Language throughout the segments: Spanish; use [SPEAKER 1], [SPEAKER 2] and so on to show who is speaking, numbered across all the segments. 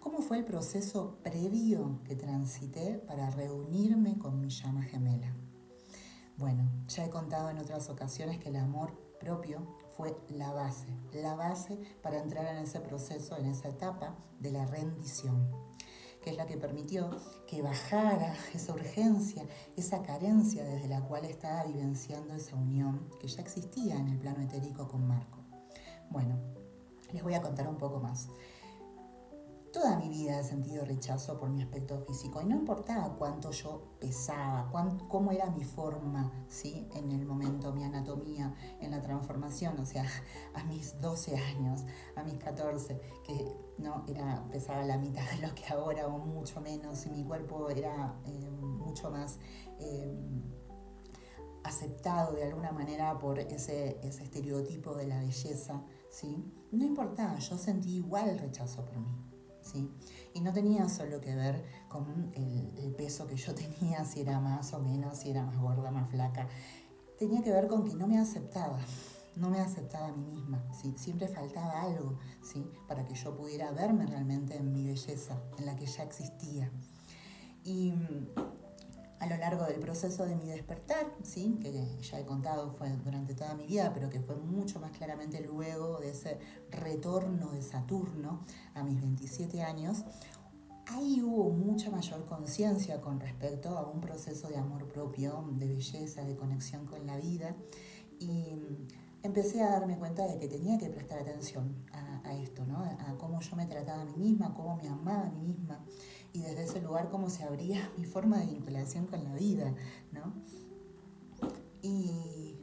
[SPEAKER 1] ¿Cómo fue el proceso previo que transité para reunirme con mi llama gemela? Bueno, ya he contado en otras ocasiones que el amor propio fue la base para entrar en ese proceso, en esa etapa de la rendición, que es la que permitió que bajara esa urgencia, esa carencia desde la cual estaba vivenciando esa unión que ya existía en el plano etérico con Marco. Bueno, les voy a contar un poco más. Toda mi vida he sentido rechazo por mi aspecto físico y no importaba cuánto yo pesaba, cómo era mi forma, ¿sí? En el momento, mi anatomía, en la transformación, o sea, a mis 12 años, a mis 14, que no pesaba la mitad de lo que ahora o mucho menos y mi cuerpo era mucho más aceptado de alguna manera por ese estereotipo de la belleza, ¿sí? No importaba, yo sentí igual rechazo por mí. ¿Sí? Y no tenía solo que ver con el peso que yo tenía, si era más o menos, si era más gorda, más flaca. Tenía que ver con que no me aceptaba a mí misma, ¿sí? Siempre faltaba algo, ¿sí? Para que yo pudiera verme realmente en mi belleza, en la que ya existía. Y a lo largo del proceso de mi despertar, ¿sí? Que ya he contado fue durante toda mi vida, pero que fue mucho más claramente luego de ese retorno de Saturno a mis 27 años, ahí hubo mucha mayor conciencia con respecto a un proceso de amor propio, de belleza, de conexión con la vida, y empecé a darme cuenta de que tenía que prestar atención a esto, ¿no? A cómo yo me trataba a mí misma, cómo me amaba a mí misma, y desde ese lugar cómo se abría mi forma de vinculación con la vida, ¿no? Y,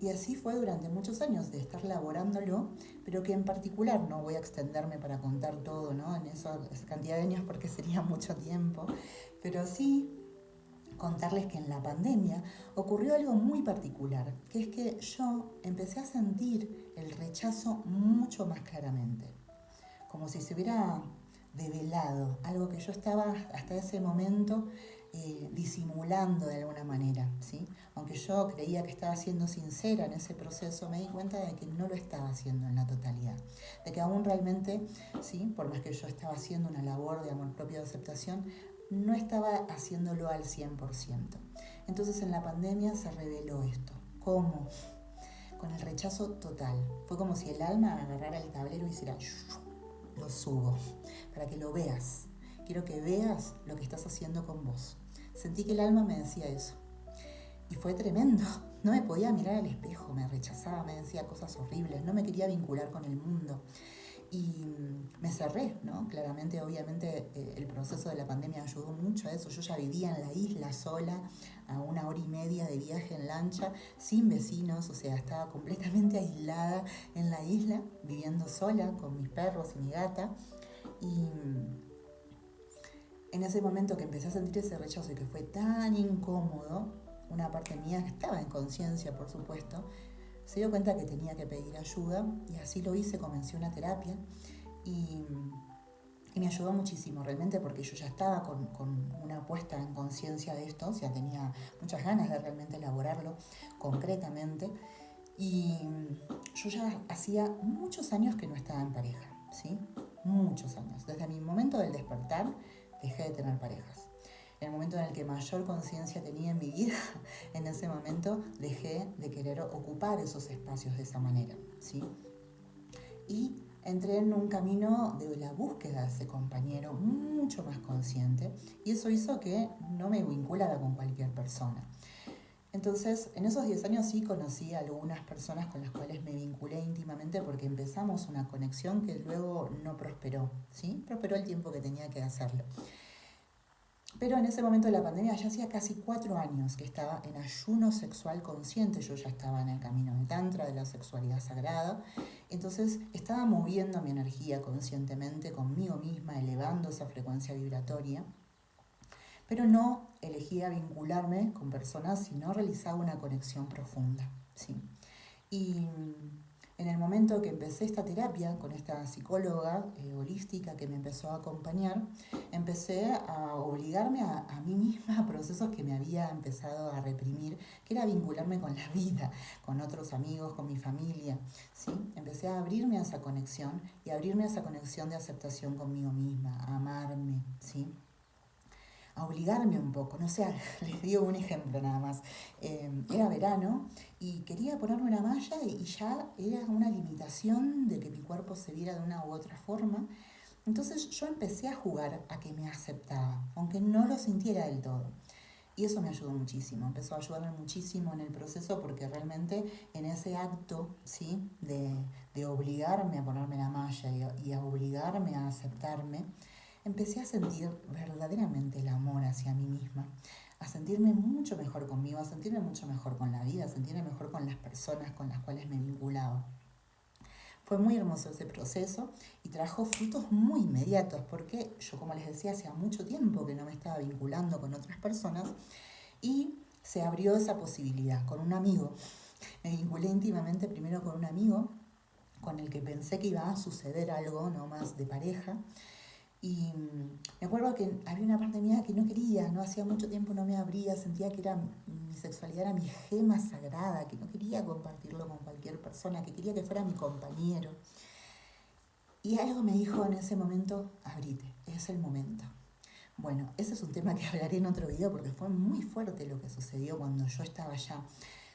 [SPEAKER 1] y así fue durante muchos años de estar laborándolo, pero que en particular, no voy a extenderme para contar todo, ¿no? En esa cantidad de años porque sería mucho tiempo, pero sí contarles que en la pandemia ocurrió algo muy particular, que es que yo empecé a sentir el rechazo mucho más claramente, como si se hubiera develado, algo que yo estaba hasta ese momento disimulando de alguna manera, ¿sí? Aunque yo creía que estaba siendo sincera en ese proceso, me di cuenta de que no lo estaba haciendo en la totalidad, de que aún realmente, ¿sí? Por más que yo estaba haciendo una labor de amor propio, de aceptación, no estaba haciéndolo al 100%. Entonces en la pandemia se reveló esto. ¿Cómo? Con el rechazo total. Fue como si el alma agarrara el tablero y hiciera, lo subo, para que lo veas. Quiero que veas lo que estás haciendo con vos. Sentí que el alma me decía eso. Y fue tremendo. No me podía mirar al espejo, me rechazaba, me decía cosas horribles, no me quería vincular con el mundo. Y me cerré, ¿no? Claramente, obviamente, el proceso de la pandemia ayudó mucho a eso. Yo ya vivía en la isla sola, a 1 hora y media de viaje en lancha, sin vecinos, o sea, estaba completamente aislada en la isla, viviendo sola con mis perros y mi gata. Y en ese momento que empecé a sentir ese rechazo y que fue tan incómodo, una parte mía que estaba en conciencia, por supuesto, se dio cuenta que tenía que pedir ayuda y así lo hice, comencé una terapia y, y me ayudó muchísimo realmente porque yo ya estaba con una puesta en conciencia de esto, o sea, tenía muchas ganas de realmente elaborarlo concretamente y yo ya hacía muchos años que no estaba en pareja, ¿sí? Muchos años. Desde mi momento del despertar dejé de tener parejas. En el momento en el que mayor conciencia tenía en mi vida, en ese momento dejé de querer ocupar esos espacios de esa manera, ¿sí? Y entré en un camino de la búsqueda de ese compañero mucho más consciente y eso hizo que no me vinculara con cualquier persona. Entonces, en esos 10 años sí conocí a algunas personas con las cuales me vinculé íntimamente porque empezamos una conexión que luego no prosperó, ¿sí? Prosperó el tiempo que tenía que hacerlo. Pero en ese momento de la pandemia ya hacía casi 4 años que estaba en ayuno sexual consciente, yo ya estaba en el camino de Tantra, de la sexualidad sagrada, entonces estaba moviendo mi energía conscientemente conmigo misma, elevando esa frecuencia vibratoria, pero no elegía vincularme con personas si no realizaba una conexión profunda, ¿sí? Y En el momento que empecé esta terapia con esta psicóloga holística que me empezó a acompañar, empecé a obligarme a mí misma a procesos que me había empezado a reprimir, que era vincularme con la vida, con otros amigos, con mi familia, ¿sí? Empecé a abrirme a esa conexión y a abrirme a esa conexión de aceptación conmigo misma, a amarme, ¿sí? A obligarme un poco, no sé, les digo un ejemplo nada más. Era verano y quería ponerme una malla y ya era una limitación de que mi cuerpo se viera de una u otra forma. Entonces yo empecé a jugar a que me aceptaba, aunque no lo sintiera del todo. Y eso me ayudó muchísimo, empezó a ayudarme muchísimo en el proceso porque realmente en ese acto, ¿sí? de obligarme a ponerme la malla y a obligarme a aceptarme, empecé a sentir verdaderamente el amor hacia mí misma, a sentirme mucho mejor conmigo, a sentirme mucho mejor con la vida, a sentirme mejor con las personas con las cuales me vinculaba. Fue muy hermoso ese proceso y trajo frutos muy inmediatos porque yo, como les decía, hacía mucho tiempo que no me estaba vinculando con otras personas y se abrió esa posibilidad con un amigo. Me vinculé íntimamente primero con un amigo con el que pensé que iba a suceder algo, no más de pareja. Y me acuerdo que había una parte mía que no quería, no hacía mucho tiempo no me abría, sentía que era mi sexualidad era mi gema sagrada, que no quería compartirlo con cualquier persona, que quería que fuera mi compañero. Y algo me dijo en ese momento, abrite, es el momento. Bueno, ese es un tema que hablaré en otro video porque fue muy fuerte lo que sucedió cuando yo estaba ya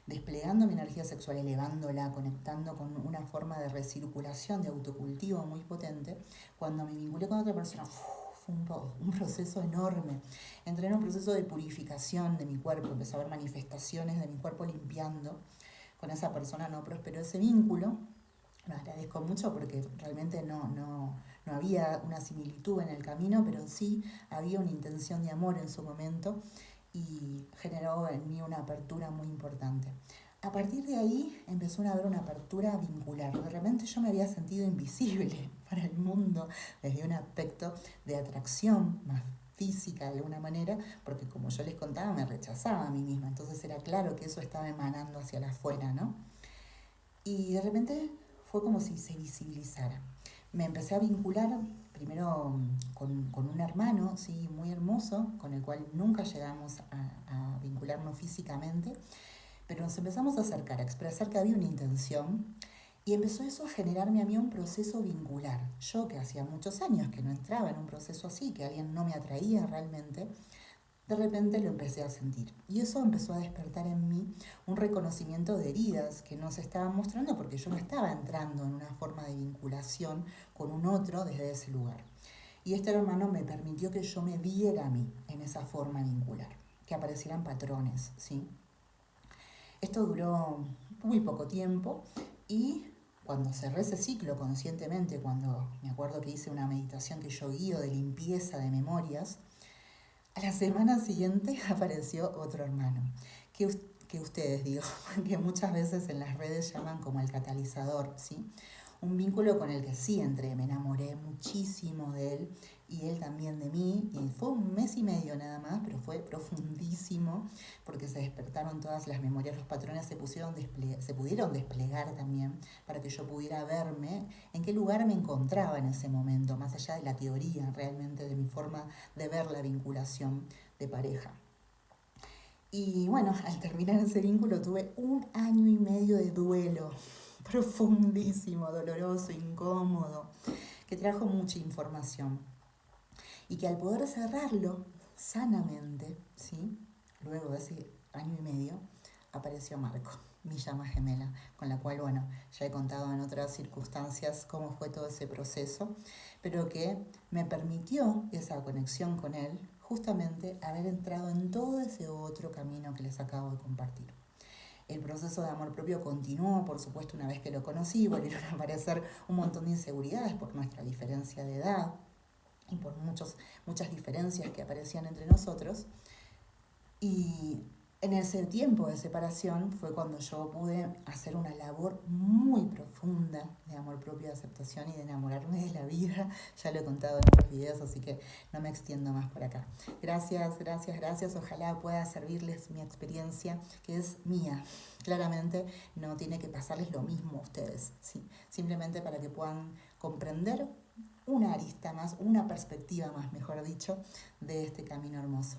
[SPEAKER 1] desplegando mi energía sexual, elevándola, conectando con una forma de recirculación, de autocultivo muy potente. Cuando me vinculé con otra persona, fue un proceso enorme. Entré en un proceso de purificación de mi cuerpo, empecé a ver manifestaciones de mi cuerpo limpiando. Con esa persona no prosperó ese vínculo. Lo agradezco mucho porque realmente no había una similitud en el camino, pero sí había una intención de amor en su momento y generó en mí una apertura muy importante. A partir de ahí empezó a haber una apertura vincular. De repente yo me había sentido invisible para el mundo desde un aspecto de atracción más física de alguna manera, porque como yo les contaba me rechazaba a mí misma, entonces era claro que eso estaba emanando hacia la afuera, ¿no? Y de repente fue como si se visibilizara. Me empecé a vincular primero con un hermano, sí, muy hermoso, con el cual nunca llegamos a vincularnos físicamente, pero nos empezamos a acercar, a expresar que había una intención y empezó eso a generarme a mí un proceso vincular. Yo que hacía muchos años que no entraba en un proceso así, que alguien no me atraía realmente, de repente lo empecé a sentir. Y eso empezó a despertar en mí un reconocimiento de heridas que no se estaban mostrando porque yo no estaba entrando en una forma de vinculación con un otro desde ese lugar. Y este hermano me permitió que yo me viera a mí en esa forma vincular, que aparecieran patrones, ¿sí? Esto duró muy poco tiempo y cuando cerré ese ciclo conscientemente, cuando me acuerdo que hice una meditación que yo guío de limpieza de memorias, a la semana siguiente apareció otro hermano, que ustedes digo, que muchas veces en las redes llaman como el catalizador, ¿sí? Un vínculo con el que sí entré, me enamoré muchísimo de él y él también de mí, y fue un mes y medio nada más, pero fue profundísimo porque se despertaron todas las memorias, los patrones se pudieron desplegar también para que yo pudiera verme en qué lugar me encontraba en ese momento, más allá de la teoría realmente de mi forma de ver la vinculación de pareja. Y bueno, al terminar ese vínculo tuve 1 año y medio de duelo profundísimo, doloroso, incómodo, que trajo mucha información. Y que al poder cerrarlo sanamente, ¿sí? Luego de ese 1 año y medio, apareció Marco, mi llama gemela, con la cual, bueno, ya he contado en otras circunstancias cómo fue todo ese proceso, pero que me permitió esa conexión con él, justamente haber entrado en todo ese otro camino que les acabo de compartir. El proceso de amor propio continuó, por supuesto, una vez que lo conocí, volvieron a aparecer un montón de inseguridades por nuestra diferencia de edad y por muchas diferencias que aparecían entre nosotros. Y en ese tiempo de separación fue cuando yo pude hacer una labor muy profunda de amor propio, de aceptación y de enamorarme de la vida. Ya lo he contado en otros videos, así que no me extiendo más por acá. Gracias, gracias, gracias. Ojalá pueda servirles mi experiencia, que es mía. Claramente no tiene que pasarles lo mismo a ustedes, ¿sí? Simplemente para que puedan comprender una arista más, una perspectiva más, mejor dicho, de este camino hermoso.